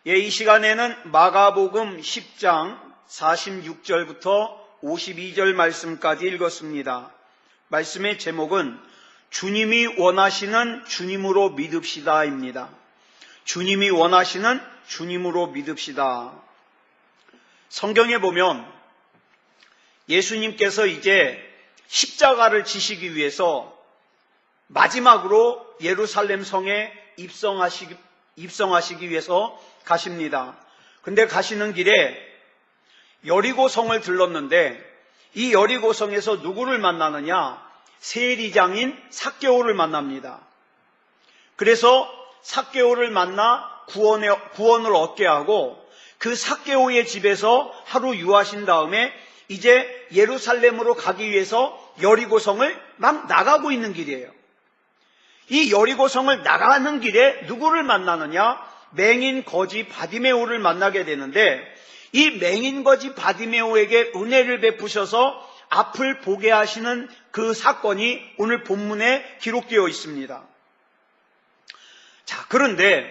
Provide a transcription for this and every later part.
이 시간에는 마가복음 10장 46절부터 52절 말씀까지 읽었습니다. 말씀의 제목은 주님이 원하시는 주님으로 믿읍시다입니다. 주님이 원하시는 주님으로 믿읍시다. 성경에 보면 예수님께서 이제 십자가를 지시기 위해서 마지막으로 예루살렘 성에 입성하시기 위해서 가십니다. 근데 가시는 길에 여리고 성을 들렀는데 이 여리고 성에서 누구를 만나느냐? 세리장인 삭개오를 만납니다. 그래서 삭개오를 만나 구원을 얻게 하고 그 삭개오의 집에서 하루 유하신 다음에 이제 예루살렘으로 가기 위해서 여리고 성을 막 나가고 있는 길이에요. 이 여리고 성을 나가는 길에 누구를 만나느냐? 맹인 거지 바디메오를 만나게 되는데 이 맹인 거지 바디메오에게 은혜를 베푸셔서 앞을 보게 하시는 그 사건이 오늘 본문에 기록되어 있습니다. 자, 그런데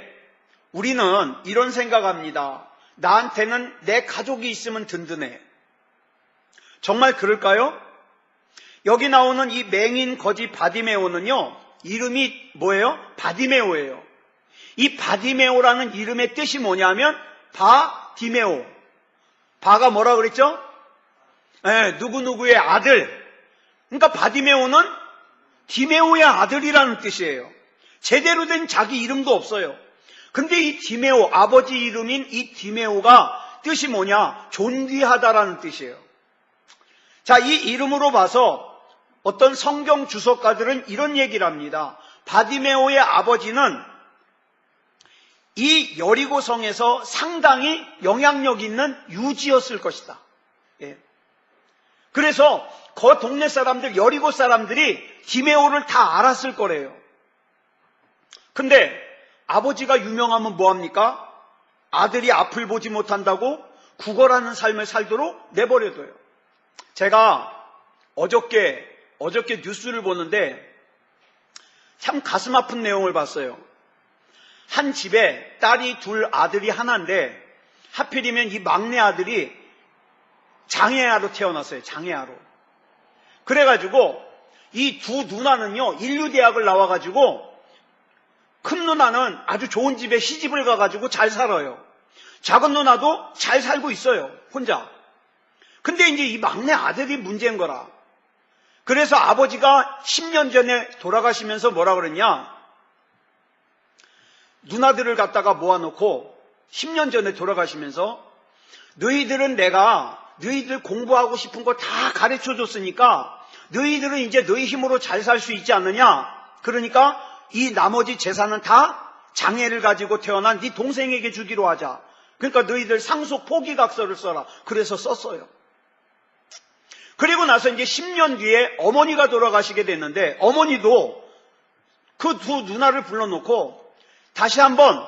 우리는 이런 생각합니다. 나한테는 내 가족이 있으면 든든해. 정말 그럴까요? 여기 나오는 이 맹인 거지 바디메오는요, 이름이 뭐예요? 바디메오예요. 이 바디메오라는 이름의 뜻이 뭐냐면 바디메오. 바가 뭐라 그랬죠? 누구누구의 아들. 그러니까 바디메오는 디메오의 아들이라는 뜻이에요. 제대로 된 자기 이름도 없어요. 근데 이 디메오, 아버지 이름인 이 디메오가 뜻이 뭐냐? 존귀하다라는 뜻이에요. 자, 이 이름으로 봐서 어떤 성경 주석가들은 이런 얘기를 합니다. 바디메오의 아버지는 이 여리고 성에서 상당히 영향력 있는 유지였을 것이다. 예. 그래서 그 동네 사람들, 여리고 사람들이 디메오를 다 알았을 거래요. 근데 아버지가 유명하면 뭐합니까? 아들이 앞을 보지 못한다고 구걸하는 삶을 살도록 내버려둬요. 제가 어저께 뉴스를 보는데 참 가슴 아픈 내용을 봤어요. 한 집에 딸이 둘, 아들이 하나인데 하필이면 이 막내 아들이 장애아로 태어났어요. 장애아로. 그래가지고 이 두 누나는요, 인류대학을 나와가지고 큰 누나는 아주 좋은 집에 시집을 가가지고 잘 살아요. 작은 누나도 잘 살고 있어요. 혼자. 근데 이제 이 막내 아들이 문제인 거라. 그래서 아버지가 10년 전에 돌아가시면서 뭐라 그랬냐? 누나들을 갖다가 모아놓고 10년 전에 돌아가시면서 너희들은 내가 너희들 공부하고 싶은 거 다 가르쳐줬으니까 너희들은 이제 너희 힘으로 잘 살 수 있지 않느냐? 그러니까 이 나머지 재산은 다 장애를 가지고 태어난 네 동생에게 주기로 하자. 그러니까 너희들 상속 포기각서를 써라. 그래서 썼어요. 그리고 나서 이제 10년 뒤에 어머니가 돌아가시게 됐는데 어머니도 그 두 누나를 불러놓고 다시 한번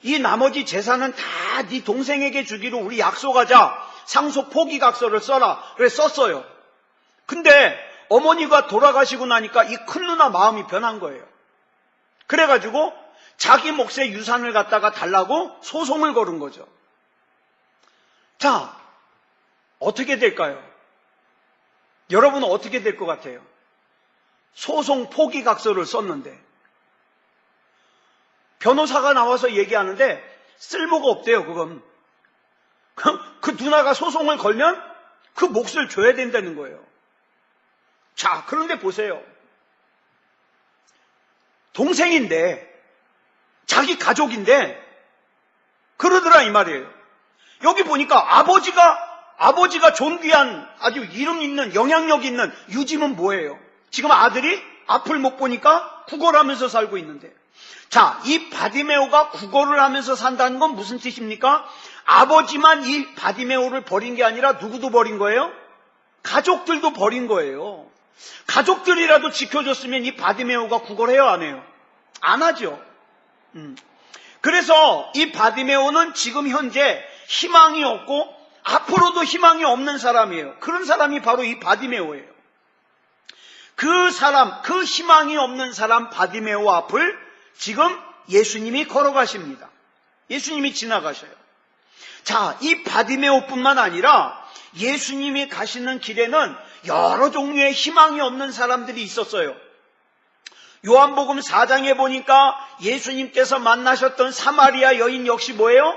이 나머지 재산은 다 네 동생에게 주기로 우리 약속하자. 상속 포기각서를 써라. 그래서 썼어요. 근데 어머니가 돌아가시고 나니까 이 큰 누나 마음이 변한 거예요. 그래가지고 자기 몫의 유산을 갖다가 달라고 소송을 걸은 거죠. 자, 어떻게 될까요? 여러분은 어떻게 될 것 같아요? 소송 포기각서를 썼는데 변호사가 나와서 얘기하는데 쓸모가 없대요. 그건 그 누나가 소송을 걸면 그 몫을 줘야 된다는 거예요. 자, 그런데 보세요. 동생인데 자기 가족인데 그러더라 이 말이에요. 여기 보니까 아버지가 존귀한 아주 이름 있는 영향력 있는 유지는 뭐예요? 지금 아들이 앞을 못 보니까 구걸하면서 살고 있는데, 자, 이 바디메오가 구걸을 하면서 산다는 건 무슨 뜻입니까? 아버지만 이 바디메오를 버린 게 아니라 누구도 버린 거예요? 가족들도 버린 거예요. 가족들이라도 지켜줬으면 이 바디메오가 구걸해요, 안 해요? 안 하죠. 그래서 이 바디메오는 지금 현재 희망이 없고 앞으로도 희망이 없는 사람이에요. 그런 사람이 바로 이 바디메오예요. 그 희망이 없는 사람 바디메오 앞을 지금 예수님이 걸어가십니다. 예수님이 지나가셔요. 자, 이 바디메오뿐만 아니라 예수님이 가시는 길에는 여러 종류의 희망이 없는 사람들이 있었어요. 요한복음 4장에 보니까 예수님께서 만나셨던 사마리아 여인 역시 뭐예요?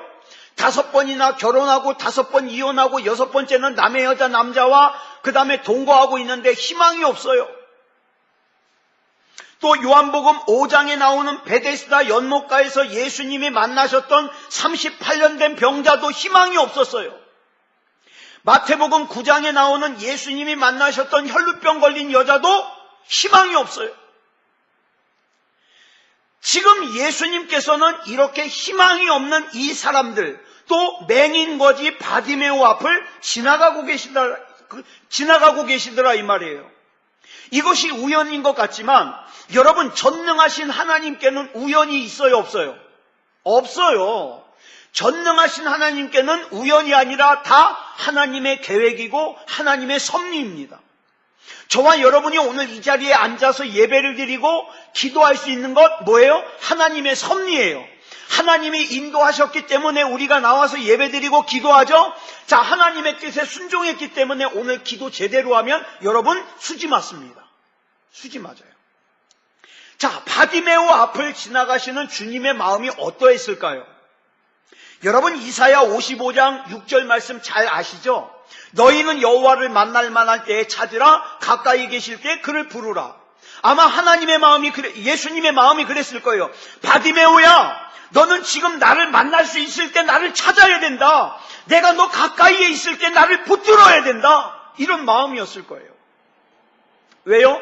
5번이나 결혼하고 5번 이혼하고 6번째는 남의 여자 남자와 그 다음에 동거하고 있는데 희망이 없어요. 또 요한복음 5장에 나오는 베데스다 연못가에서 예수님이 만나셨던 38년 된 병자도 희망이 없었어요. 마태복음 9장에 나오는 예수님이 만나셨던 혈루병 걸린 여자도 희망이 없어요. 지금 예수님께서는 이렇게 희망이 없는 이 사람들, 또 맹인거지 바디메오 앞을 지나가고 계시더라 이 말이에요. 이것이 우연인 것 같지만 여러분, 전능하신 하나님께는 우연이 있어요, 없어요? 없어요. 전능하신 하나님께는 우연이 아니라 다 하나님의 계획이고 하나님의 섭리입니다. 저와 여러분이 오늘 이 자리에 앉아서 예배를 드리고 기도할 수 있는 것 뭐예요? 하나님의 섭리예요. 하나님이 인도하셨기 때문에 우리가 나와서 예배드리고 기도하죠. 자, 하나님의 뜻에 순종했기 때문에 오늘 기도 제대로 하면 여러분 수지 맞습니다. 수지 맞아요. 자, 바디메오 앞을 지나가시는 주님의 마음이 어떠했을까요? 여러분, 이사야 55장 6절 말씀 잘 아시죠? 너희는 여호와를 만날 만할 때에 찾으라, 가까이 계실 때 그를 부르라. 아마 하나님의 마음이 예수님의 마음이 그랬을 거예요. 바디메오야, 너는 지금 나를 만날 수 있을 때 나를 찾아야 된다. 내가 너 가까이에 있을 때 나를 붙들어야 된다. 이런 마음이었을 거예요. 왜요?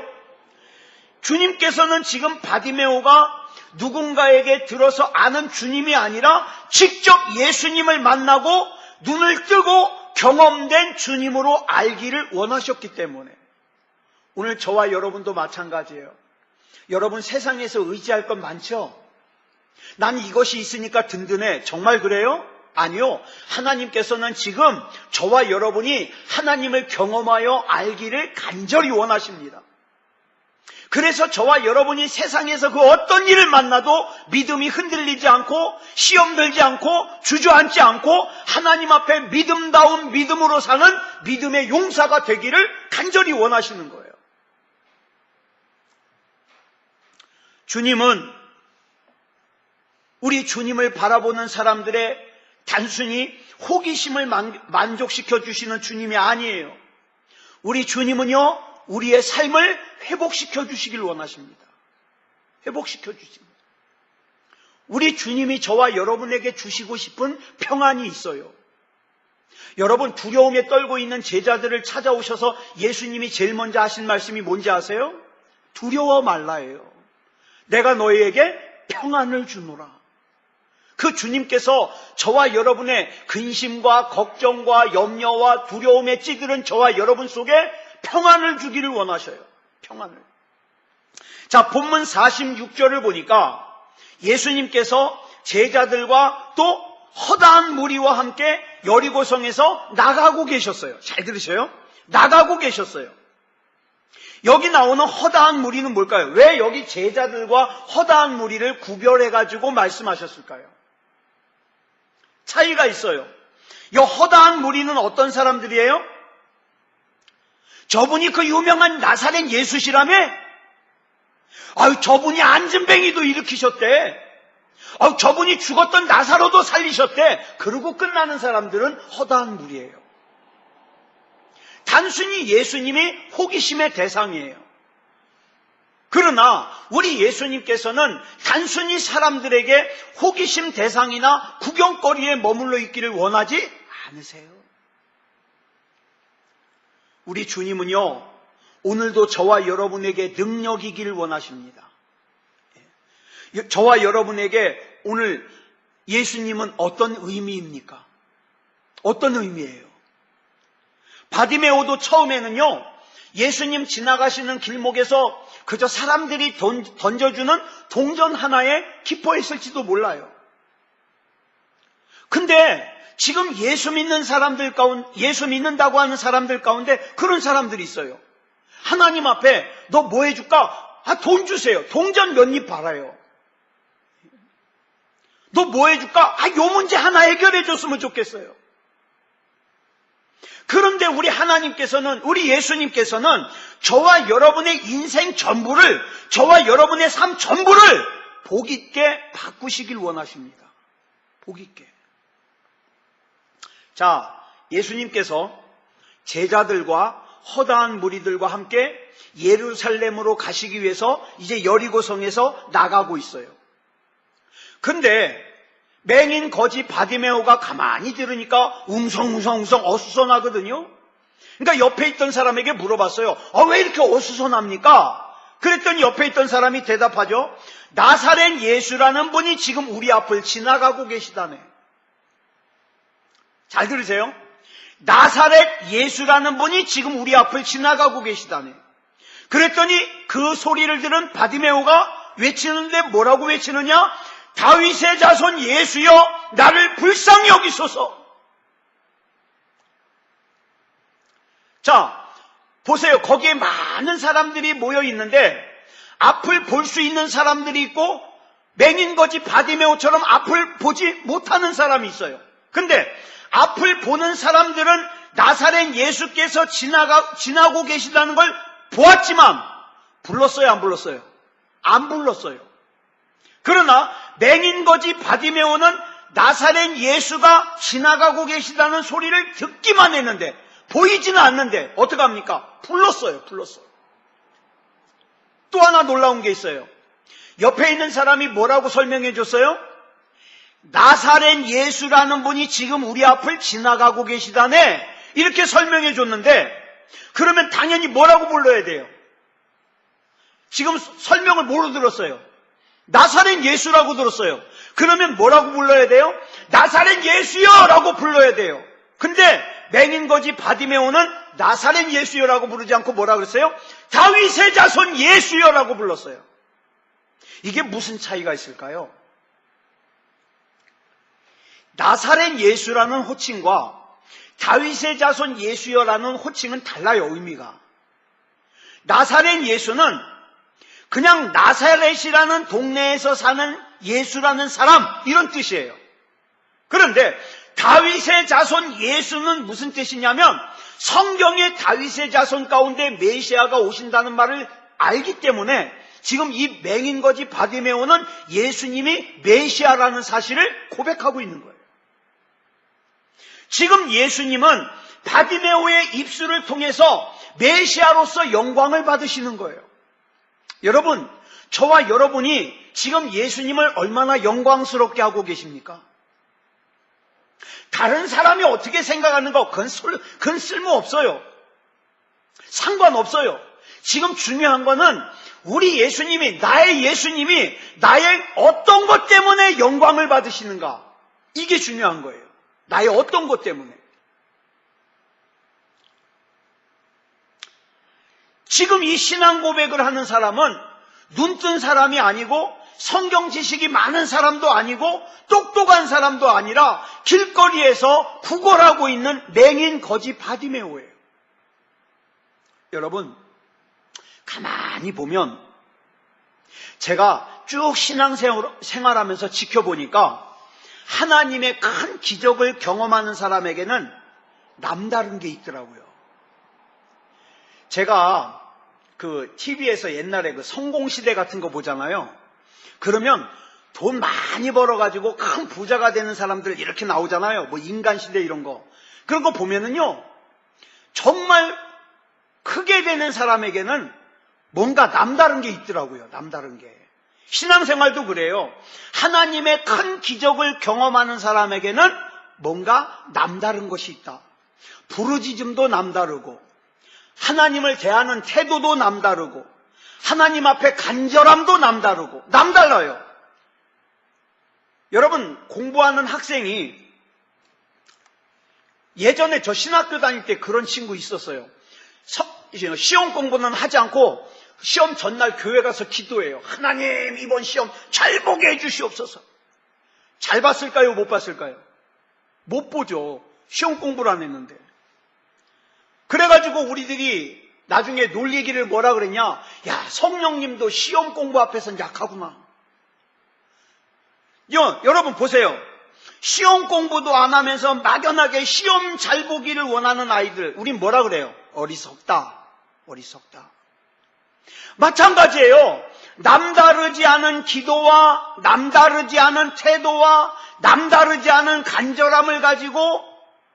주님께서는 지금 바디메오가 누군가에게 들어서 아는 주님이 아니라 직접 예수님을 만나고 눈을 뜨고 경험된 주님으로 알기를 원하셨기 때문에 오늘 저와 여러분도 마찬가지예요. 여러분, 세상에서 의지할 것 많죠? 난 이것이 있으니까 든든해. 정말 그래요? 아니요. 하나님께서는 지금 저와 여러분이 하나님을 경험하여 알기를 간절히 원하십니다. 그래서 저와 여러분이 세상에서 그 어떤 일을 만나도 믿음이 흔들리지 않고 시험 들지 않고 주저앉지 않고 하나님 앞에 믿음다운 믿음으로 사는 믿음의 용사가 되기를 간절히 원하시는 거예요. 주님은 우리 주님을 바라보는 사람들의 단순히 호기심을 만족시켜 주시는 주님이 아니에요. 우리 주님은요, 우리의 삶을 회복시켜 주시길 원하십니다. 회복시켜 주십니다. 우리 주님이 저와 여러분에게 주시고 싶은 평안이 있어요. 여러분, 두려움에 떨고 있는 제자들을 찾아오셔서 예수님이 제일 먼저 하신 말씀이 뭔지 아세요? 두려워 말라예요. 내가 너희에게 평안을 주노라. 그 주님께서 저와 여러분의 근심과 걱정과 염려와 두려움에 찌들은 저와 여러분 속에 평안을 주기를 원하셔요. 평안을. 자, 본문 46절을 보니까 예수님께서 제자들과 또 허다한 무리와 함께 여리고성에서 나가고 계셨어요. 잘 들으셔요? 나가고 계셨어요. 여기 나오는 허다한 무리는 뭘까요? 왜 여기 제자들과 허다한 무리를 구별해가지고 말씀하셨을까요? 차이가 있어요. 이 허다한 무리는 어떤 사람들이에요? 저분이 그 유명한 나사렛 예수시라며? 아유, 저분이 안진뱅이도 일으키셨대. 아유, 저분이 죽었던 나사로도 살리셨대. 그러고 끝나는 사람들은 허다한 무리예요. 단순히 예수님이 호기심의 대상이에요. 그러나 우리 예수님께서는 단순히 사람들에게 호기심 대상이나 구경거리에 머물러 있기를 원하지 않으세요. 우리 주님은요, 오늘도 저와 여러분에게 능력이기를 원하십니다. 저와 여러분에게 오늘 예수님은 어떤 의미입니까? 어떤 의미예요? 바디메오도 처음에는요, 예수님 지나가시는 길목에서 그저 사람들이 던져주는 동전 하나에 기뻐했을지도 몰라요. 근데 지금 예수 믿는다고 하는 사람들 가운데 그런 사람들이 있어요. 하나님 앞에 너 뭐 해줄까? 돈 주세요. 동전 몇 입 팔아요. 너 뭐 해줄까? 요 문제 하나 해결해 줬으면 좋겠어요. 그런데 우리 하나님께서는, 우리 예수님께서는 저와 여러분의 인생 전부를, 저와 여러분의 삶 전부를 복 있게 바꾸시길 원하십니다. 복 있게. 자, 예수님께서 제자들과 허다한 무리들과 함께 예루살렘으로 가시기 위해서 이제 여리고성에서 나가고 있어요. 근데 맹인 거지 바디메오가 가만히 들으니까 웅성웅성 어수선하거든요. 그러니까 옆에 있던 사람에게 물어봤어요. 왜 이렇게 어수선합니까? 그랬더니 옆에 있던 사람이 대답하죠. 나사렛 예수라는 분이 지금 우리 앞을 지나가고 계시다네. 잘 들으세요. 나사렛 예수라는 분이 지금 우리 앞을 지나가고 계시다네. 그랬더니 그 소리를 들은 바디메오가 외치는데 뭐라고 외치느냐? 다윗의 자손 예수여, 나를 불쌍히 여기소서. 자, 보세요. 거기에 많은 사람들이 모여 있는데 앞을 볼 수 있는 사람들이 있고 맹인거지 바디메오처럼 앞을 보지 못하는 사람이 있어요. 근데 앞을 보는 사람들은 나사렛 예수께서 지나고 계시다는 걸 보았지만 불렀어요, 안 불렀어요? 안 불렀어요. 그러나 맹인거지 바디메오는 나사렛 예수가 지나가고 계시다는 소리를 듣기만 했는데 보이지는 않는데 어떡합니까? 불렀어요. 또 하나 놀라운 게 있어요. 옆에 있는 사람이 뭐라고 설명해 줬어요? 나사렛 예수라는 분이 지금 우리 앞을 지나가고 계시다네. 이렇게 설명해 줬는데 그러면 당연히 뭐라고 불러야 돼요? 지금 설명을 뭐로 들었어요? 나사렛 예수라고 들었어요. 그러면 뭐라고 불러야 돼요? 나사렛 예수여! 라고 불러야 돼요. 근데 맹인거지 바디메오는 나사렛 예수여라고 부르지 않고 뭐라 그랬어요? 다윗의 자손 예수여라고 불렀어요. 이게 무슨 차이가 있을까요? 나사렛 예수라는 호칭과 다윗의 자손 예수여라는 호칭은 달라요, 의미가. 나사렛 예수는 그냥 나사렛이라는 동네에서 사는 예수라는 사람, 이런 뜻이에요. 그런데 다윗의 자손 예수는 무슨 뜻이냐면 성경의 다윗의 자손 가운데 메시아가 오신다는 말을 알기 때문에 지금 이 맹인거지 바디메오는 예수님이 메시아라는 사실을 고백하고 있는 거예요. 지금 예수님은 바디메오의 입술을 통해서 메시아로서 영광을 받으시는 거예요. 여러분, 저와 여러분이 지금 예수님을 얼마나 영광스럽게 하고 계십니까? 다른 사람이 어떻게 생각하는가 그건 쓸모없어요. 상관없어요. 지금 중요한 거는 우리 예수님이, 나의 어떤 것 때문에 영광을 받으시는가, 이게 중요한 거예요. 나의 어떤 것 때문에. 지금 이 신앙 고백을 하는 사람은 눈뜬 사람이 아니고 성경 지식이 많은 사람도 아니고 똑똑한 사람도 아니라 길거리에서 구걸하고 있는 맹인 거지 바디메오예요. 여러분, 가만히 보면 제가 쭉 신앙생활하면서 지켜보니까 하나님의 큰 기적을 경험하는 사람에게는 남다른 게 있더라고요. 제가 TV에서 옛날에 성공시대 같은 거 보잖아요. 그러면 돈 많이 벌어가지고 큰 부자가 되는 사람들 이렇게 나오잖아요. 뭐 인간시대 이런 거. 그런 거 보면은요, 정말 크게 되는 사람에게는 뭔가 남다른 게 있더라고요. 남다른 게. 신앙생활도 그래요. 하나님의 큰 기적을 경험하는 사람에게는 뭔가 남다른 것이 있다. 부르짖음도 남다르고, 하나님을 대하는 태도도 남다르고, 하나님 앞에 간절함도 남달라요. 여러분, 공부하는 학생이 예전에 저 신학교 다닐 때 그런 친구 있었어요. 시험 공부는 하지 않고 시험 전날 교회 가서 기도해요. 하나님, 이번 시험 잘 보게 해주시옵소서. 잘 봤을까요? 못 봤을까요? 못 보죠. 시험 공부를 안 했는데. 그래가지고 우리들이 나중에 놀리기를 뭐라 그랬냐? 야, 성령님도 시험 공부 앞에서는 약하구나. 여러분 보세요. 시험 공부도 안 하면서 막연하게 시험 잘 보기를 원하는 아이들, 우린 뭐라 그래요? 어리석다. 어리석다. 마찬가지예요. 남다르지 않은 기도와 남다르지 않은 태도와 남다르지 않은 간절함을 가지고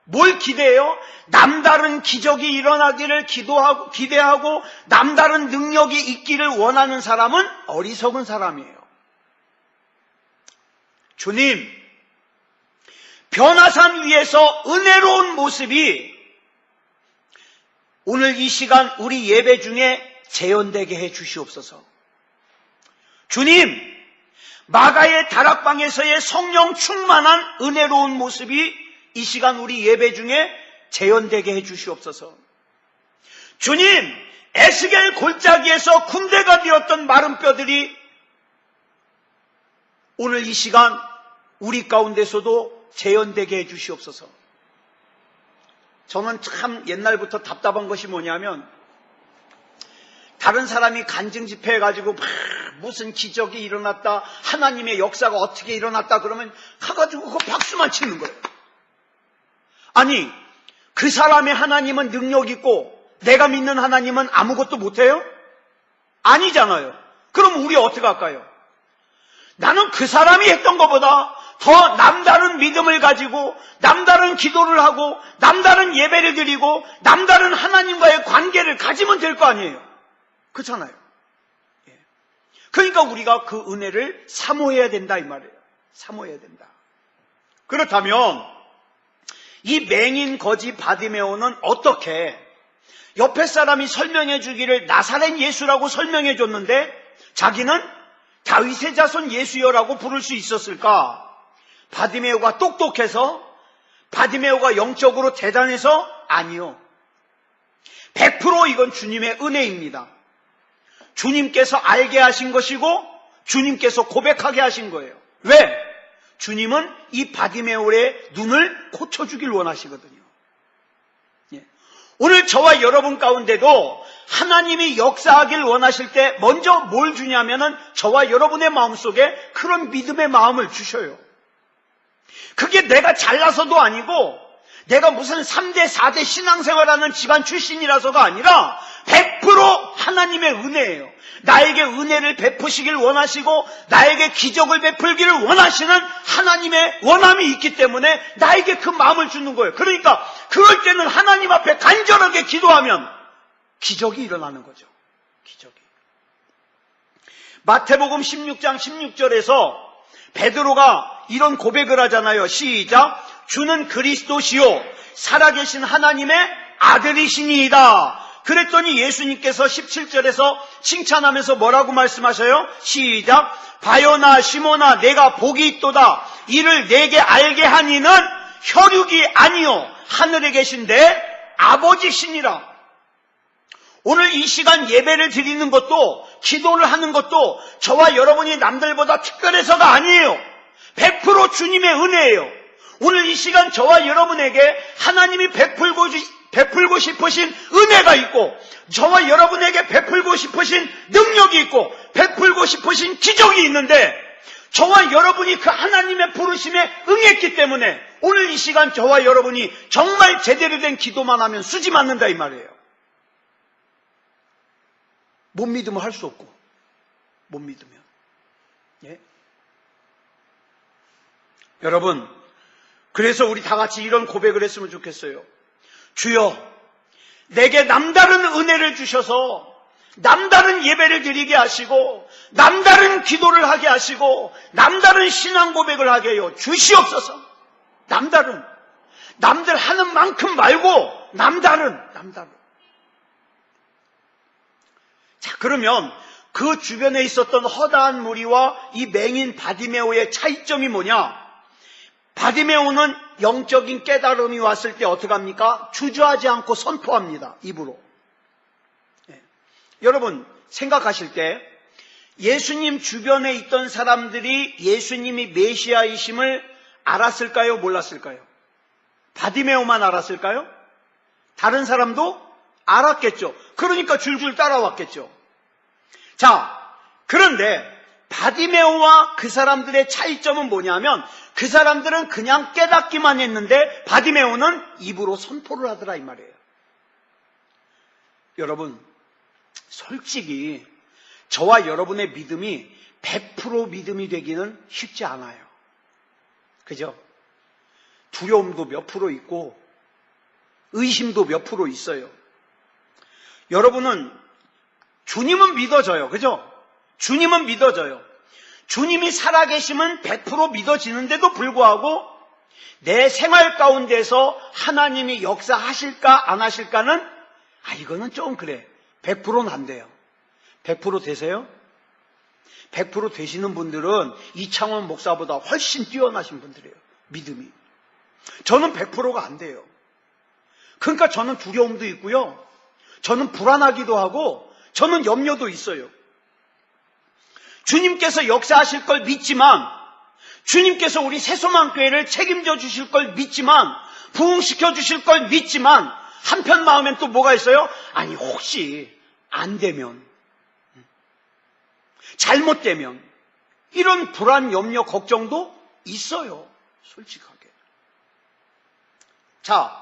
뭘 기대해요? 남다른 기적이 일어나기를 기대하고 남다른 능력이 있기를 원하는 사람은 어리석은 사람이에요. 주님, 변화산 위에서 은혜로운 모습이 오늘 이 시간 우리 예배 중에 재현되게 해 주시옵소서. 주님, 마가의 다락방에서의 성령 충만한 은혜로운 모습이 이 시간 우리 예배 중에 재현되게 해 주시옵소서. 주님, 에스겔 골짜기에서 군대가 되었던 마른 뼈들이 오늘 이 시간 우리 가운데서도 재현되게 해 주시옵소서. 저는 참 옛날부터 답답한 것이 뭐냐면, 다른 사람이 간증 집회해가지고 무슨 기적이 일어났다, 하나님의 역사가 어떻게 일어났다 그러면 가가지고 그 박수만 치는 거예요. 아니, 그 사람의 하나님은 능력 있고 내가 믿는 하나님은 아무것도 못해요? 아니잖아요. 그럼 우리 어떻게 할까요? 나는 그 사람이 했던 것보다 더 남다른 믿음을 가지고 남다른 기도를 하고 남다른 예배를 드리고 남다른 하나님과의 관계를 가지면 될 거 아니에요. 그렇잖아요. 그러니까 우리가 그 은혜를 사모해야 된다 이 말이에요. 사모해야 된다. 그렇다면 이 맹인 거지 바디메오는 어떻게 옆에 사람이 설명해 주기를 나사렛 예수라고 설명해 줬는데 자기는 다윗의 자손 예수여라고 부를 수 있었을까? 바디메오가 똑똑해서? 바디메오가 영적으로 대단해서? 아니요. 100% 이건 주님의 은혜입니다. 주님께서 알게 하신 것이고 주님께서 고백하게 하신 거예요. 왜? 주님은 이 바디메오의 눈을 고쳐주길 원하시거든요. 오늘 저와 여러분 가운데도 하나님이 역사하길 원하실 때 먼저 뭘 주냐면은 저와 여러분의 마음속에 그런 믿음의 마음을 주셔요. 그게 내가 잘나서도 아니고 내가 무슨 3대 4대 신앙생활하는 집안 출신이라서가 아니라 100% 하나님의 은혜예요. 나에게 은혜를 베푸시길 원하시고 나에게 기적을 베풀기를 원하시는 하나님의 원함이 있기 때문에 나에게 그 마음을 주는 거예요. 그러니까 그럴 때는 하나님 앞에 간절하게 기도하면 기적이 일어나는 거죠. 기적이. 마태복음 16장 16절에서 베드로가 이런 고백을 하잖아요. 시작. 주는 그리스도시요 살아계신 하나님의 아들이시니이다. 그랬더니 예수님께서 17절에서 칭찬하면서 뭐라고 말씀하셔요? 시작. 바요나 시모나 내가 복이 있도다. 이를 내게 알게 하니는 혈육이 아니요 하늘에 계신 내 아버지시니라. 오늘 이 시간 예배를 드리는 것도 기도를 하는 것도 저와 여러분이 남들보다 특별해서가 아니에요. 100% 주님의 은혜예요. 오늘 이 시간 저와 여러분에게 하나님이 베풀고 싶으신 은혜가 있고 저와 여러분에게 베풀고 싶으신 능력이 있고 베풀고 싶으신 기적이 있는데 저와 여러분이 그 하나님의 부르심에 응했기 때문에 오늘 이 시간 저와 여러분이 정말 제대로 된 기도만 하면 수지 맞는다 이 말이에요. 못 믿으면 할 수 없고 못 믿으면. 예? 여러분, 그래서 우리 다 같이 이런 고백을 했으면 좋겠어요. 주여, 내게 남다른 은혜를 주셔서 남다른 예배를 드리게 하시고 남다른 기도를 하게 하시고 남다른 신앙 고백을 하게 해요. 주시옵소서. 남다른. 남들 하는 만큼 말고 남다른. 자, 그러면 그 주변에 있었던 허다한 무리와 이 맹인 바디메오의 차이점이 뭐냐? 바디메오는 영적인 깨달음이 왔을 때 어떻게 합니까? 주저하지 않고 선포합니다. 입으로. 여러분 생각하실 때 예수님 주변에 있던 사람들이 예수님이 메시아이심을 알았을까요? 몰랐을까요? 바디메오만 알았을까요? 다른 사람도 알았겠죠. 그러니까 줄줄 따라왔겠죠. 자, 그런데 바디메오와 그 사람들의 차이점은 뭐냐면 그 사람들은 그냥 깨닫기만 했는데 바디메오는 입으로 선포를 하더라 이 말이에요. 여러분, 솔직히 저와 여러분의 믿음이 100% 믿음이 되기는 쉽지 않아요. 그죠? 두려움도 몇 프로 있고 의심도 몇 프로 있어요. 여러분은 주님은 믿어져요. 그죠? 주님은 믿어져요. 주님이 살아계심은 100% 믿어지는데도 불구하고 내 생활 가운데서 하나님이 역사하실까 안 하실까는 이거는 좀 그래. 100%는 안 돼요. 100% 되세요? 100% 되시는 분들은 이창원 목사보다 훨씬 뛰어나신 분들이에요. 믿음이. 저는 100%가 안 돼요. 그러니까 저는 두려움도 있고요. 저는 불안하기도 하고 저는 염려도 있어요. 주님께서 역사하실 걸 믿지만, 주님께서 우리 새소망교회를 책임져 주실 걸 믿지만, 부흥시켜 주실 걸 믿지만, 한편 마음엔 또 뭐가 있어요? 아니 혹시 안 되면, 잘못되면, 이런 불안, 염려, 걱정도 있어요. 솔직하게. 자,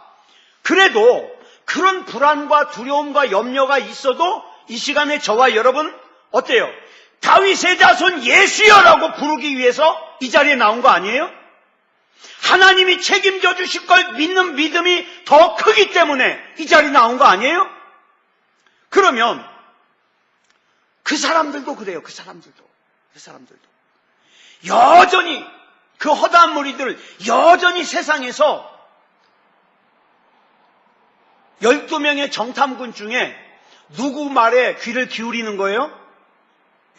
그래도 그런 불안과 두려움과 염려가 있어도 이 시간에 저와 여러분 어때요? 다윗의 자손 예수여라고 부르기 위해서 이 자리에 나온 거 아니에요? 하나님이 책임져 주실 걸 믿는 믿음이 더 크기 때문에 이 자리에 나온 거 아니에요? 그러면 그 사람들도 그래요. 그 사람들도 여전히 그 허다한 무리들 여전히 세상에서 12명의 정탐꾼 중에 누구 말에 귀를 기울이는 거예요?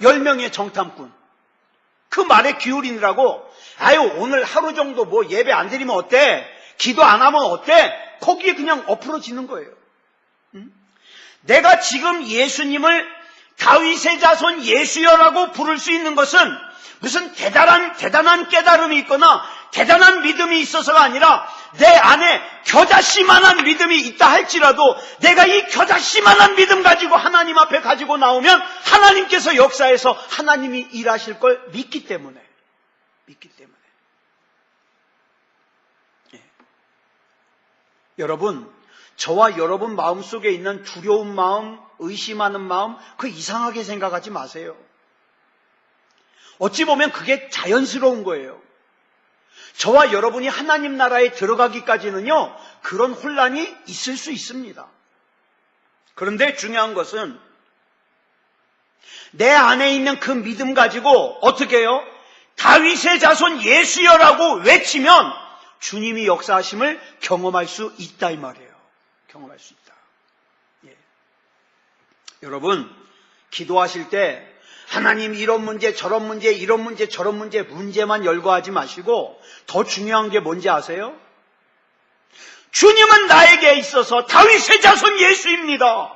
10명의 정탐꾼. 그 말에 기울이느라고 오늘 하루 정도 뭐 예배 안 드리면 어때? 기도 안 하면 어때? 거기에 그냥 엎으러지는 거예요. 내가 지금 예수님을 다윗의 자손 예수여라고 부를 수 있는 것은 무슨 대단한 깨달음이 있거나 대단한 믿음이 있어서가 아니라 내 안에 겨자씨만한 믿음이 있다 할지라도 내가 이 겨자씨만한 믿음 가지고 하나님 앞에 가지고 나오면 하나님께서 역사에서 하나님이 일하실 걸 믿기 때문에. 예. 여러분, 저와 여러분 마음속에 있는 두려운 마음, 의심하는 마음, 그 이상하게 생각하지 마세요. 어찌 보면 그게 자연스러운 거예요. 저와 여러분이 하나님 나라에 들어가기까지는요, 그런 혼란이 있을 수 있습니다. 그런데 중요한 것은 내 안에 있는 그 믿음 가지고 어떻게 해요? 다윗의 자손 예수여라고 외치면 주님이 역사하심을 경험할 수 있다 이 말이에요. 경험할 수 있다. 예. 여러분, 기도하실 때 하나님 이런 문제 저런 문제 이런 문제 저런 문제만 열거하지 마시고 더 중요한 게 뭔지 아세요? 주님은 나에게 있어서 다윗의 자손 예수입니다.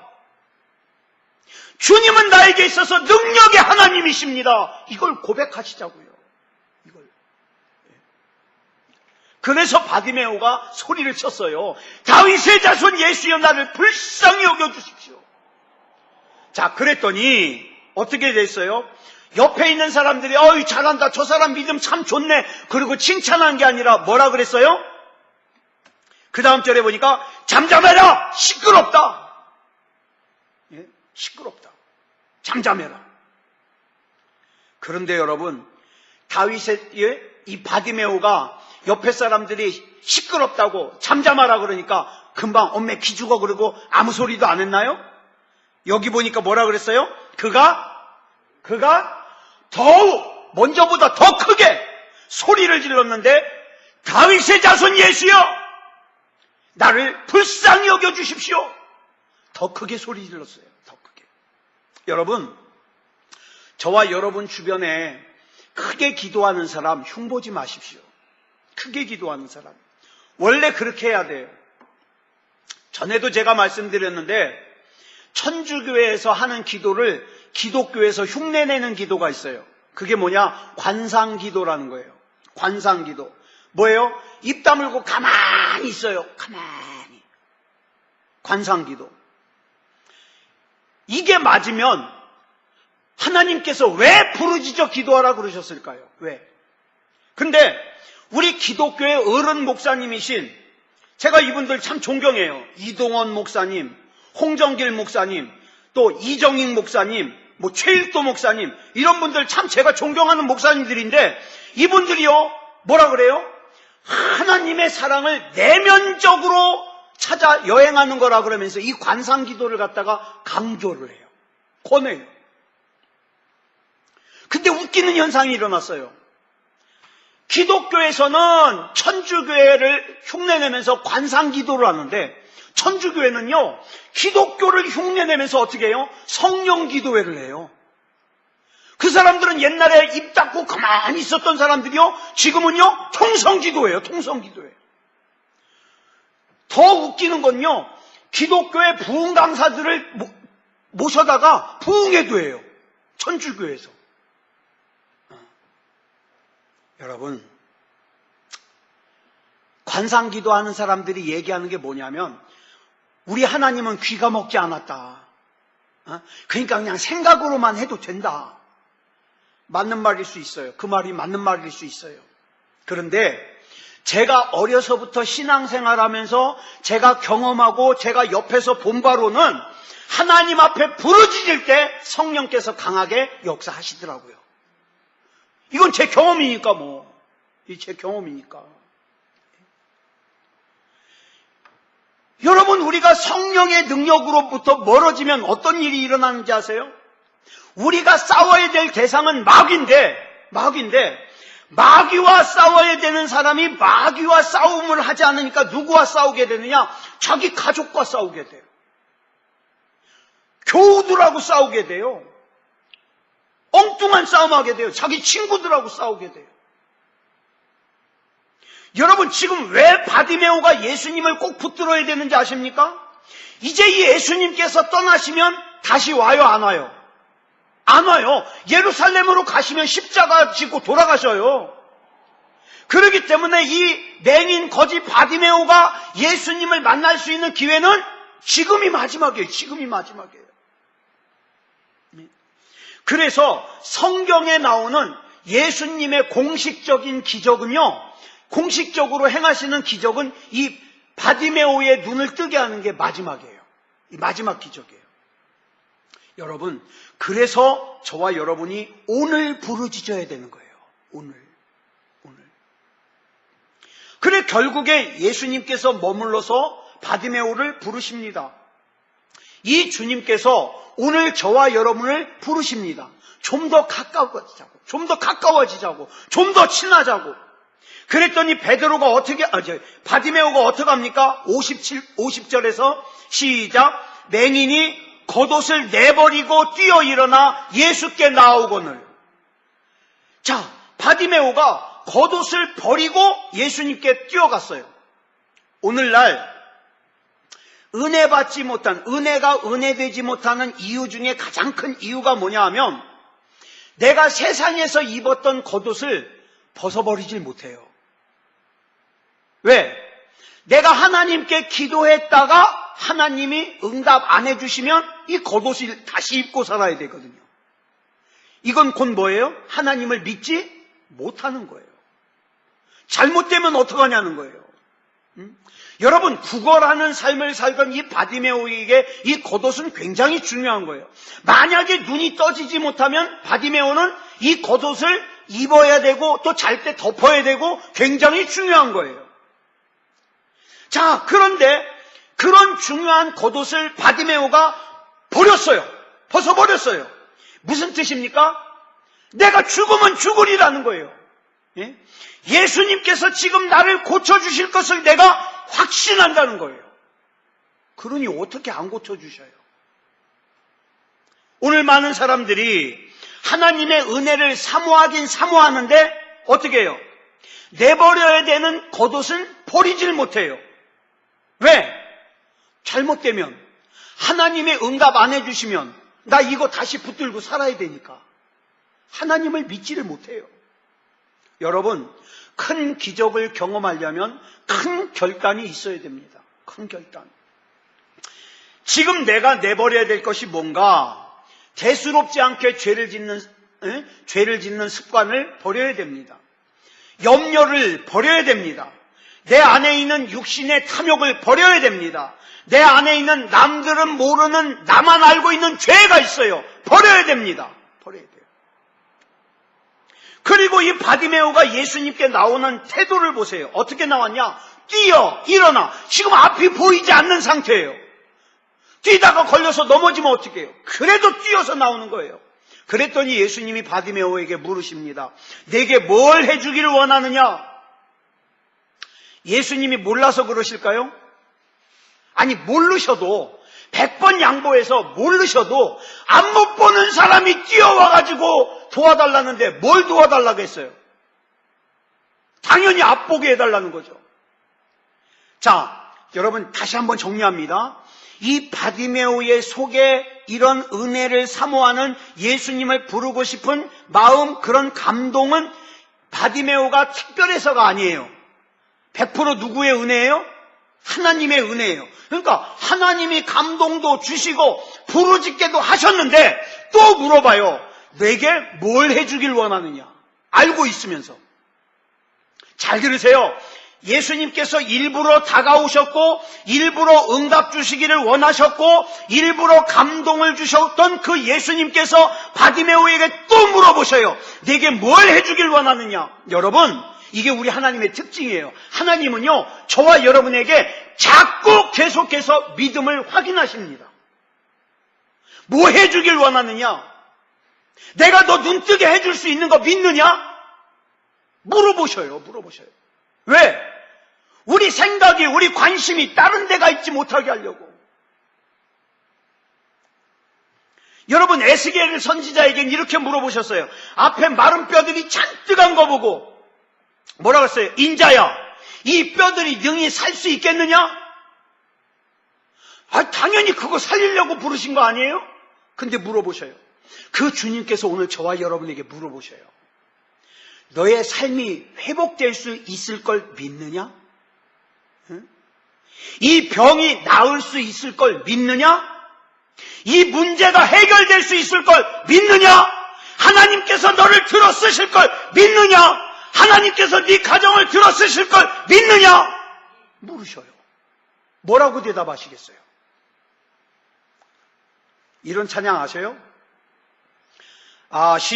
주님은 나에게 있어서 능력의 하나님이십니다. 이걸 고백하시자고요. 이걸. 그래서 바디메오가 소리를 쳤어요. 다윗의 자손 예수여 나를 불쌍히 여겨주십시오. 자, 그랬더니 어떻게 됐어요? 옆에 있는 사람들이 어이 잘한다, 저 사람 믿음 참 좋네, 그리고 칭찬한 게 아니라 뭐라 그랬어요? 그 다음 절에 보니까 잠잠해라, 시끄럽다. 예? 시끄럽다, 잠잠해라. 그런데 여러분, 다윗의 이 바디메오가 옆에 사람들이 시끄럽다고 잠잠하라 그러니까 금방 엄매 기죽어 그러고 아무 소리도 안 했나요? 여기 보니까 뭐라 그랬어요? 그가 더욱 먼저보다 더 크게 소리를 질렀는데 다윗의 자손 예수여 나를 불쌍히 여겨주십시오. 더 크게 소리 질렀어요. 더 크게. 여러분, 저와 여러분 주변에 크게 기도하는 사람 흉보지 마십시오. 크게 기도하는 사람 원래 그렇게 해야 돼요. 전에도 제가 말씀드렸는데 천주교회에서 하는 기도를 기독교에서 흉내내는 기도가 있어요. 그게 뭐냐? 관상기도라는 거예요. 관상기도. 뭐예요? 입 다물고 가만히 있어요. 가만히. 관상기도. 이게 맞으면 하나님께서 왜 부르짖어 기도하라 그러셨을까요? 왜? 근데 우리 기독교의 어른 목사님이신, 제가 이분들 참 존경해요. 이동원 목사님, 홍정길 목사님, 또 이정익 목사님, 최일도 목사님, 이런 분들 참 제가 존경하는 목사님들인데, 이분들이요 뭐라 그래요? 하나님의 사랑을 내면적으로 찾아 여행하는 거라 그러면서 이 관상기도를 갖다가 강조를 해요. 권해요. 근데 웃기는 현상이 일어났어요. 기독교에서는 천주교회를 흉내내면서 관상기도를 하는데, 천주교회는요 기독교를 흉내내면서 어떻게 해요? 성령기도회를 해요. 그 사람들은 옛날에 입 닫고 가만히 있었던 사람들이요 지금은요 통성기도예요. 통성기도예요. 더 웃기는 건요, 기독교의 부흥 강사들을 모셔다가 부흥회도 해요. 천주교에서. 여러분, 관상기도 하는 사람들이 얘기하는 게 뭐냐면, 우리 하나님은 귀가 먹지 않았다. 그러니까 그냥 생각으로만 해도 된다. 맞는 말일 수 있어요. 그 말이 맞는 말일 수 있어요. 그런데 제가 어려서부터 신앙생활하면서 제가 경험하고 제가 옆에서 본 바로는, 하나님 앞에 부르짖을 때 성령께서 강하게 역사하시더라고요. 이건 제 경험이니까 제 경험이니까. 여러분, 우리가 성령의 능력으로부터 멀어지면 어떤 일이 일어나는지 아세요? 우리가 싸워야 될 대상은 마귀인데 마귀와 싸워야 되는 사람이 마귀와 싸움을 하지 않으니까 누구와 싸우게 되느냐? 자기 가족과 싸우게 돼요. 교우들하고 싸우게 돼요. 엉뚱한 싸움하게 돼요. 자기 친구들하고 싸우게 돼요. 여러분, 지금 왜 바디메오가 예수님을 꼭 붙들어야 되는지 아십니까? 이제 이 예수님께서 떠나시면 다시 와요, 안 와요? 안 와요. 예루살렘으로 가시면 십자가 지고 돌아가셔요. 그렇기 때문에 이 맹인 거지 바디메오가 예수님을 만날 수 있는 기회는 지금이 마지막이에요. 지금이 마지막이에요. 그래서 성경에 나오는 예수님의 공식적인 기적은요, 공식적으로 행하시는 기적은 이 바디메오의 눈을 뜨게 하는 게 마지막이에요. 이 마지막 기적이에요. 여러분, 그래서 저와 여러분이 오늘 부르짖어야 되는 거예요. 오늘. 그래 결국에 예수님께서 머물러서 바디메오를 부르십니다. 이 주님께서 오늘 저와 여러분을 부르십니다. 좀 더 가까워지자고, 좀 더 친하자고. 그랬더니 베드로가 바디메오가 어떻게 합니까? 50절에서 시작. 맹인이 겉옷을 내버리고 뛰어 일어나 예수께 나아오거늘. 자, 바디메오가 겉옷을 버리고 예수님께 뛰어갔어요. 오늘날 은혜가 은혜되지 못하는 이유 중에 가장 큰 이유가 뭐냐 하면, 내가 세상에서 입었던 겉옷을 벗어버리질 못해요. 왜? 내가 하나님께 기도했다가 하나님이 응답 안 해주시면 이 겉옷을 다시 입고 살아야 되거든요. 이건 곧 뭐예요? 하나님을 믿지 못하는 거예요. 잘못되면 어떡하냐는 거예요. 여러분, 구걸하는 삶을 살던 이 바디메오에게 이 겉옷은 굉장히 중요한 거예요. 만약에 눈이 떠지지 못하면 바디메오는 이 겉옷을 입어야 되고 또 잘 때 덮어야 되고 굉장히 중요한 거예요. 자, 그런데 그런 중요한 겉옷을 바디메오가 벗어버렸어요. 무슨 뜻입니까? 내가 죽으면 죽으리라는 거예요. 예? 예수님께서 지금 나를 고쳐주실 것을 내가 확신한다는 거예요. 그러니 어떻게 안 고쳐주셔요? 오늘 많은 사람들이 하나님의 은혜를 사모하긴 사모하는데 어떻게 해요? 내버려야 되는 겉옷은 버리질 못해요. 왜? 잘못되면, 하나님의 응답 안 해주시면 나 이거 다시 붙들고 살아야 되니까 하나님을 믿지를 못해요. 여러분, 큰 기적을 경험하려면 큰 결단이 있어야 됩니다. 큰 결단. 지금 내가 내버려야 될 것이 뭔가, 대수롭지 않게 죄를 짓는 습관을 버려야 됩니다. 염려를 버려야 됩니다. 내 안에 있는 육신의 탐욕을 버려야 됩니다. 내 안에 있는 남들은 모르는 나만 알고 있는 죄가 있어요. 버려야 됩니다. 버려야 돼요. 그리고 이 바디메오가 예수님께 나오는 태도를 보세요. 어떻게 나왔냐? 뛰어 일어나. 지금 앞이 보이지 않는 상태예요. 뛰다가 걸려서 넘어지면 어떻게 해요? 그래도 뛰어서 나오는 거예요. 그랬더니 예수님이 바디메오에게 물으십니다. 내게 뭘 해주기를 원하느냐? 예수님이 몰라서 그러실까요? 아니 모르셔도 100번 양보해서 모르셔도 안 못 보는 사람이 뛰어와가지고 도와달라는데 뭘 도와달라고 했어요? 당연히 앞보게 해달라는 거죠. 자, 여러분 다시 한번 정리합니다. 이 바디메오의 속에 이런 은혜를 사모하는 예수님을 부르고 싶은 마음, 그런 감동은 바디메오가 특별해서가 아니에요. 100% 누구의 은혜예요? 하나님의 은혜예요. 그러니까 하나님이 감동도 주시고 부르짖게도 하셨는데 또 물어봐요. 내게 뭘 해주길 원하느냐? 알고 있으면서. 잘 들으세요. 예수님께서 일부러 다가오셨고 일부러 응답 주시기를 원하셨고 일부러 감동을 주셨던 그 예수님께서 바디메오에게 또 물어보셔요. 내게 뭘 해주길 원하느냐? 여러분, 이게 우리 하나님의 특징이에요. 하나님은요, 저와 여러분에게 자꾸 계속해서 믿음을 확인하십니다. 뭐 해주길 원하느냐? 내가 너 눈뜨게 해줄 수 있는 거 믿느냐? 물어보셔요. 왜? 우리 생각이, 우리 관심이 다른 데가 있지 못하게 하려고. 여러분, 에스겔 선지자에겐 이렇게 물어보셨어요. 앞에 마른 뼈들이 잔뜩한 거 보고 뭐라고 했어요? 인자야, 이 뼈들이 능히 살 수 있겠느냐? 당연히 그거 살리려고 부르신 거 아니에요? 근데 물어보셔요. 그 주님께서 오늘 저와 여러분에게 물어보셔요. 너의 삶이 회복될 수 있을 걸 믿느냐? 응? 이 병이 나을 수 있을 걸 믿느냐? 이 문제가 해결될 수 있을 걸 믿느냐? 하나님께서 너를 들어 쓰실 걸 믿느냐? 하나님께서 네 가정을 들어 쓰실 걸 믿느냐? 물으셔요. 뭐라고 대답하시겠어요? 이런 찬양 아세요? 아시지요,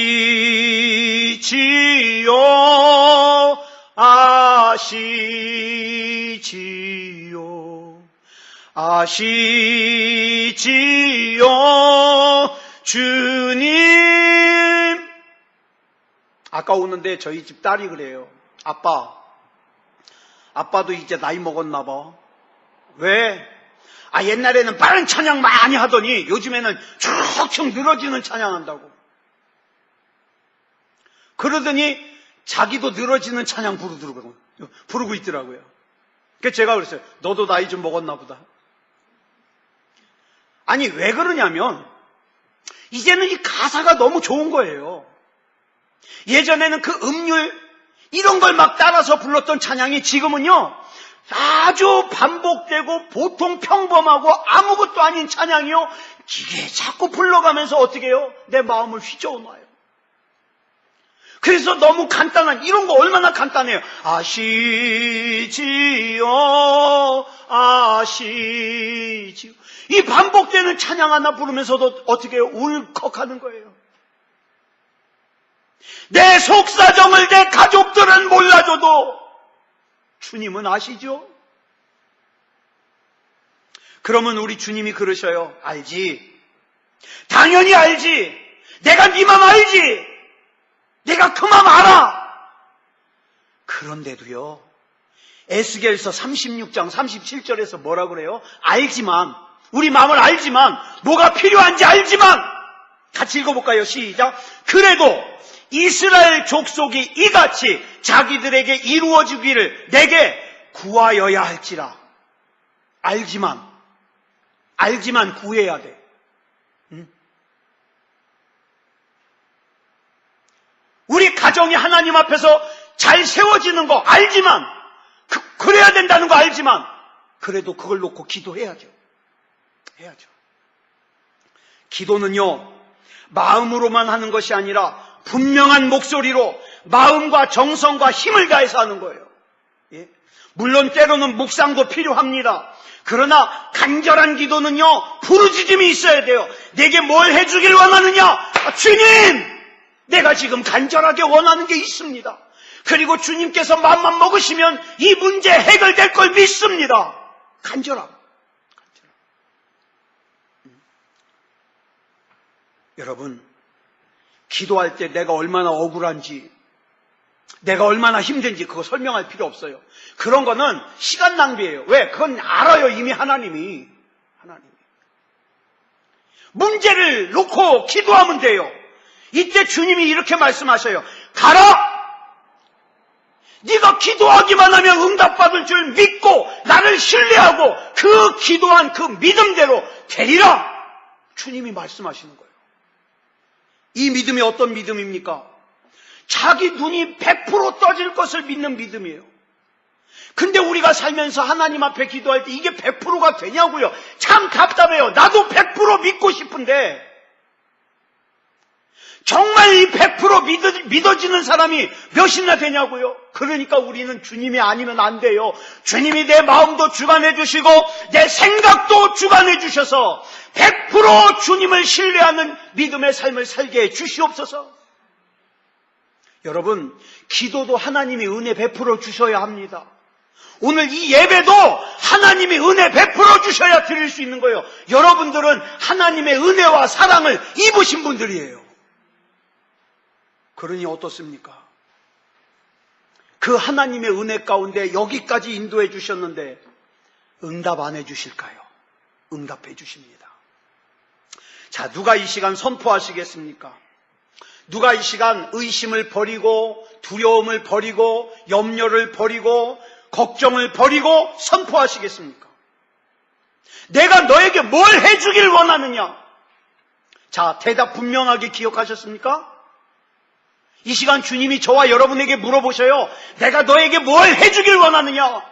아시지요, 아시지요, 주님. 아까 오는데 저희 집 딸이 그래요. 아빠도 이제 나이 먹었나 봐. 왜? 옛날에는 빠른 찬양 많이 하더니 요즘에는 쭉쭉 늘어지는 찬양한다고. 그러더니 자기도 늘어지는 찬양 부르고 있더라고요. 그래서 제가 그랬어요. 너도 나이 좀 먹었나 보다. 아니, 왜 그러냐면 이제는 이 가사가 너무 좋은 거예요. 예전에는 그 음률 이런 걸 막 따라서 불렀던 찬양이 지금은요 아주 반복되고 보통 평범하고 아무것도 아닌 찬양이요 이게 자꾸 불러가면서 어떻게 해요? 내 마음을 휘저어놔요. 그래서 너무 간단한 이런 거 얼마나 간단해요. 아시지요, 아시지요. 이 반복되는 찬양 하나 부르면서도 어떻게 해요? 울컥하는 거예요. 내 속사정을 내 가족들은 몰라줘도 주님은 아시죠? 그러면 우리 주님이 그러셔요. 알지? 당연히 알지. 내가 네 맘 알지. 내가 그 맘 알아. 그런데도요, 에스겔서 36장 37절에서 뭐라 그래요? 알지만, 우리 마음을 알지만, 뭐가 필요한지 알지만, 같이 읽어볼까요? 시작. 그래도 이스라엘 족속이 이같이 자기들에게 이루어지기를 내게 구하여야 할지라. 알지만 구해야 돼. 응? 우리 가정이 하나님 앞에서 잘 세워지는 거 알지만, 그래야 된다는 거 알지만, 그래도 그걸 놓고 기도해야죠. 기도는요, 마음으로만 하는 것이 아니라 분명한 목소리로 마음과 정성과 힘을 다해서 하는 거예요. 예? 물론 때로는 묵상도 필요합니다. 그러나 간절한 기도는요, 부르짖음이 있어야 돼요. 내게 뭘 해주길 원하느냐? 주님! 내가 지금 간절하게 원하는 게 있습니다. 그리고 주님께서 마음만 먹으시면 이 문제 해결될 걸 믿습니다. 간절함. 여러분, 기도할 때 내가 얼마나 억울한지, 내가 얼마나 힘든지 그거 설명할 필요 없어요. 그런 거는 시간 낭비예요. 왜? 그건 알아요, 이미 하나님이. 문제를 놓고 기도하면 돼요. 이때 주님이 이렇게 말씀하셔요. 가라! 네가 기도하기만 하면 응답받을 줄 믿고 나를 신뢰하고 그 기도한 그 믿음대로 되리라! 주님이 말씀하시는 거예요. 이 믿음이 어떤 믿음입니까? 자기 눈이 100% 떠질 것을 믿는 믿음이에요. 근데 우리가 살면서 하나님 앞에 기도할 때 이게 100%가 되냐고요? 참 답답해요. 나도 100% 믿고 싶은데 정말 이 100% 믿어지는 사람이 몇이나 되냐고요? 그러니까 우리는 주님이 아니면 안 돼요. 주님이 내 마음도 주관해 주시고 내 생각도 주관해 주셔서 100% 주님을 신뢰하는 믿음의 삶을 살게 해 주시옵소서. 여러분, 기도도 하나님이 은혜 베풀어 주셔야 합니다. 오늘 이 예배도 하나님이 은혜 베풀어 주셔야 드릴 수 있는 거예요. 여러분들은 하나님의 은혜와 사랑을 입으신 분들이에요. 그러니 어떻습니까? 그 하나님의 은혜 가운데 여기까지 인도해 주셨는데 응답 안 해 주실까요? 응답해 주십니다. 자, 누가 이 시간 선포하시겠습니까? 누가 이 시간 의심을 버리고 두려움을 버리고 염려를 버리고 걱정을 버리고 선포하시겠습니까? 내가 너에게 뭘 해주길 원하느냐? 자, 대답 분명하게 기억하셨습니까? 이 시간 주님이 저와 여러분에게 물어보셔요. 내가 너에게 뭘 해주길 원하느냐?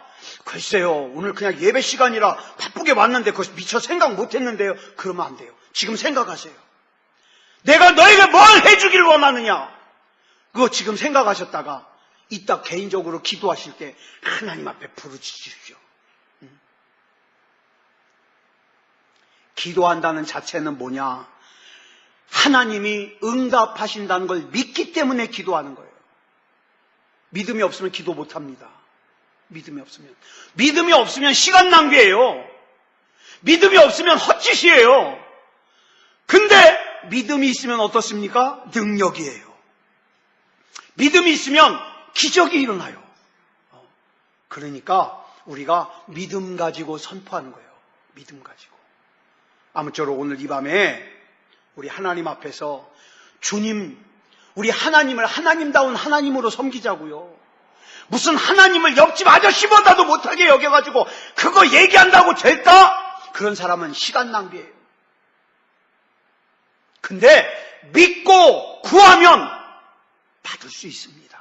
글쎄요, 오늘 그냥 예배 시간이라 바쁘게 왔는데 그거 미처 생각 못했는데요. 그러면 안 돼요. 지금 생각하세요. 내가 너에게 뭘 해주길 원하느냐? 그거 지금 생각하셨다가 이따 개인적으로 기도하실 때 하나님 앞에 부르짖으십시오. 기도한다는 자체는 뭐냐? 하나님이 응답하신다는 걸 믿기 때문에 기도하는 거예요. 믿음이 없으면 기도 못합니다. 믿음이 없으면 시간 낭비예요. 믿음이 없으면 헛짓이에요. 근데 믿음이 있으면 어떻습니까? 능력이에요. 믿음이 있으면 기적이 일어나요. 그러니까 우리가 믿음 가지고 선포하는 거예요. 믿음 가지고. 아무쪼록 오늘 이 밤에 우리 하나님 앞에서 주님, 우리 하나님을 하나님다운 하나님으로 섬기자고요. 무슨 하나님을 옆집 아저씨보다도 못하게 여겨가지고 그거 얘기한다고 될까? 그런 사람은 시간 낭비예요. 근데 믿고 구하면 받을 수 있습니다.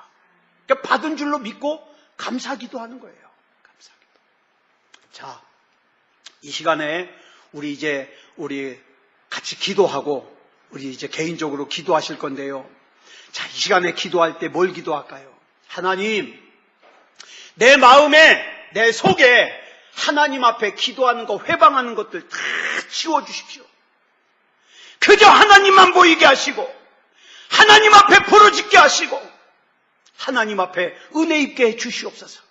그러니까 받은 줄로 믿고 감사기도 하는 거예요. 감사기도. 자, 이 시간에 우리 같이 기도하고 우리 이제 개인적으로 기도하실 건데요. 자, 이 시간에 기도할 때 뭘 기도할까요? 하나님, 내 마음에, 내 속에 하나님 앞에 기도하는 거, 회방하는 것들 다 치워주십시오. 그저 하나님만 보이게 하시고 하나님 앞에 부르짖게 하시고 하나님 앞에 은혜 입게 해 주시옵소서.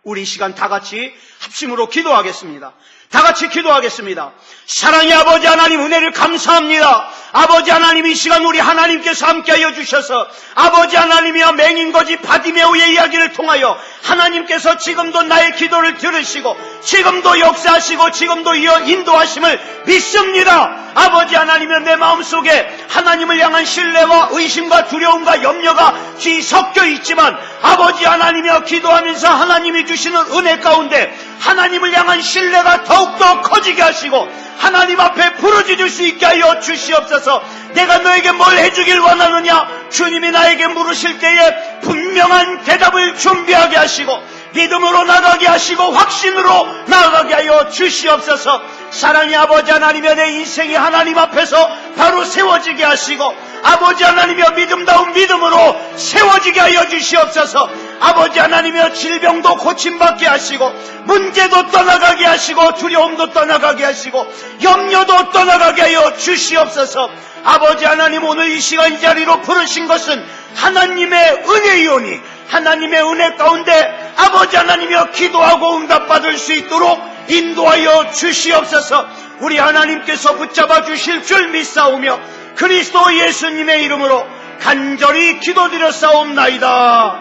우리 이 시간 다 같이 합심으로 기도하겠습니다. 다 같이 기도하겠습니다. 사랑의 아버지 하나님, 은혜를 감사합니다. 아버지 하나님, 이 시간 우리 하나님께서 함께하여 주셔서 아버지 하나님이여 맹인거지 바디메오의 이야기를 통하여 하나님께서 지금도 나의 기도를 들으시고 지금도 역사하시고 지금도 인도하심을 믿습니다. 아버지 하나님이여, 내 마음속에 하나님을 향한 신뢰와 의심과 두려움과 염려가 뒤섞여 있지만 아버지 하나님이여, 기도하면서 하나님이 주시는 은혜 가운데 하나님을 향한 신뢰가 더욱더 커지게 하시고 하나님 앞에 부르짖을 수 있게 하여 주시옵소서. 내가 너에게 뭘 해주길 원하느냐? 주님이 나에게 물으실 때에 분명한 대답을 준비하게 하시고 믿음으로 나가게 하시고 확신으로 나가게 하여 주시옵소서. 사랑의 아버지 하나님의 내 인생이 하나님 앞에서 바로 세워지게 하시고 아버지 하나님의 믿음다운 믿음으로 세워지게 하여 주시옵소서. 아버지 하나님의 질병도 고침받게 하시고 문제도 떠나가게 하시고 두려움도 떠나가게 하시고 염려도 떠나가게 하여 주시옵소서. 아버지 하나님, 오늘 이 시간 이 자리로 부르신 것은 하나님의 은혜이오니 하나님의 은혜 가운데 아버지 하나님이여 기도하고 응답받을 수 있도록 인도하여 주시옵소서. 우리 하나님께서 붙잡아 주실 줄 믿사오며 그리스도 예수님의 이름으로 간절히 기도드렸사옵나이다.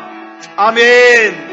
아멘.